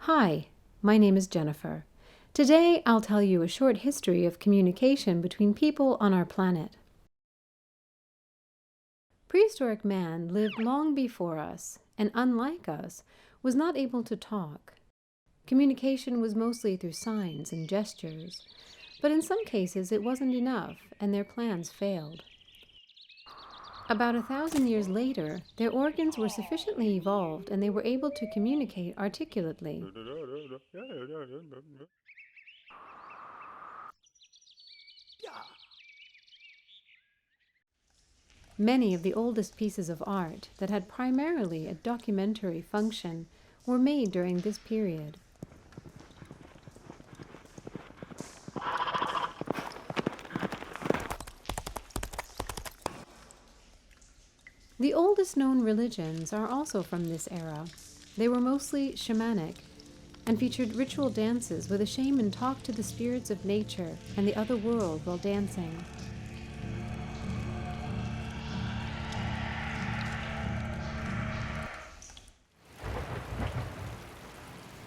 Hi, my name is Jennifer. Today I'll tell you a short history of communication between people on our planet. Prehistoric man lived long before us, and unlike us, was not able to talk. Communication was mostly through signs and gestures, but in some cases it wasn't enough, and their plans failed. About 1,000 years later, their organs were sufficiently evolved and they were able to communicate articulately. Many of the oldest pieces of art that had primarily a documentary function were made during this period. The oldest known religions are also from this era. They were mostly shamanic and featured ritual dances where the shaman talked to the spirits of nature and the other world while dancing.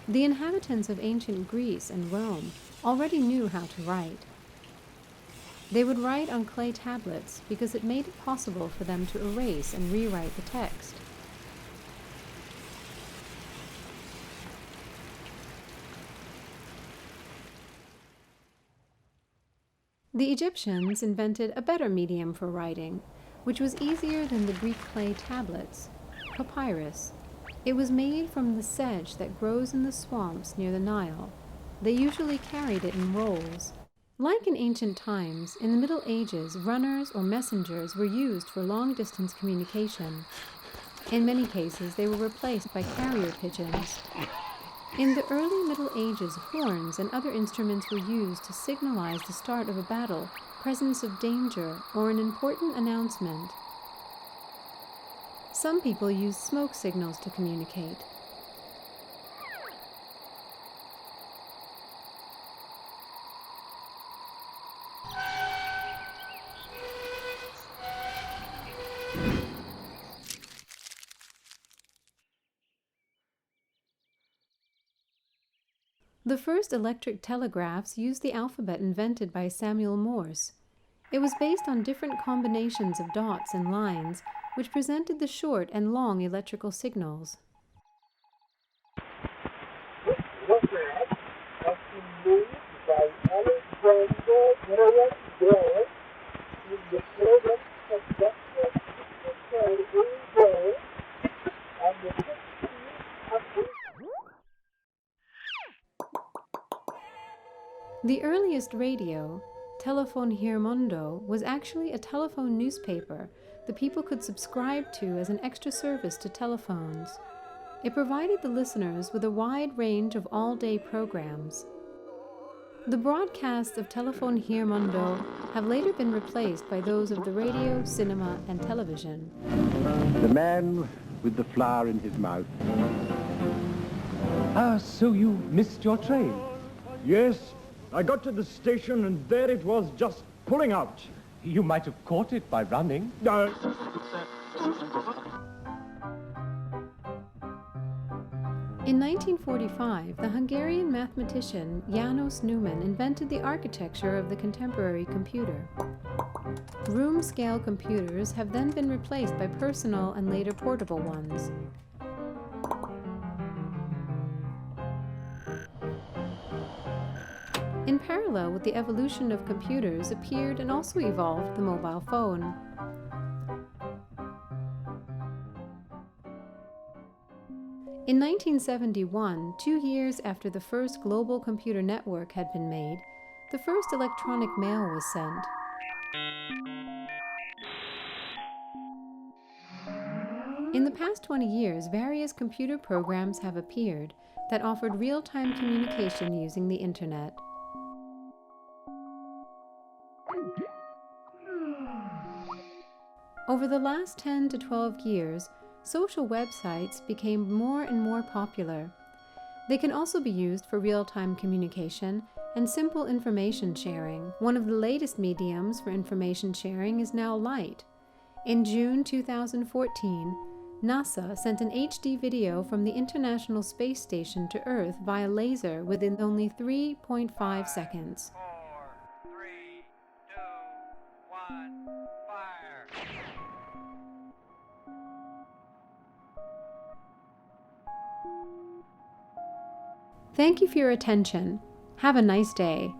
The inhabitants of ancient Greece and Rome already knew how to write. They would write on clay tablets because it made it possible for them to erase and rewrite the text. The Egyptians invented a better medium for writing, which was easier than the Greek clay tablets, papyrus. It was made from the sedge that grows in the swamps near the Nile. They usually carried it in rolls. Like in ancient times, in the Middle Ages, runners or messengers were used for long-distance communication. In many cases, they were replaced by carrier pigeons. In the early Middle Ages, horns and other instruments were used to signalize the start of a battle, presence of danger, or an important announcement. Some people used smoke signals to communicate. The first electric telegraphs used the alphabet invented by Samuel Morse. It was based on different combinations of dots and lines, which presented the short and long electrical signals. This telegraph has been used by Alexander Graham Bell in the program conducted in Brno on the 16th of April. The earliest radio, Telephone Hirmondo, was actually a telephone newspaper that people could subscribe to as an extra service to telephones. It provided the listeners with a wide range of all-day programs. The broadcasts of Telephone Hirmondo have later been replaced by those of the radio, cinema, and television. The man with the flower in his mouth. Ah, so you missed your train? Yes, I got to the station and there it was just pulling out. You might have caught it by running. In 1945, the Hungarian mathematician János Neumann invented the architecture of the contemporary computer. Room-scale computers have then been replaced by personal and later portable ones. In parallel with the evolution of computers appeared and also evolved the mobile phone. In 1971, 2 years after the first global computer network had been made, the first electronic mail was sent. In the past 20 years, various computer programs have appeared that offered real-time communication using the Internet. Over the last 10 to 12 years, social websites became more and more popular. They can also be used for real-time communication and simple information sharing. One of the latest mediums for information sharing is now light. In June 2014, NASA sent an HD video from the International Space Station to Earth via laser within only 3.5 seconds. 4, 3, 2, 1, fire! Thank you for your attention. Have a nice day.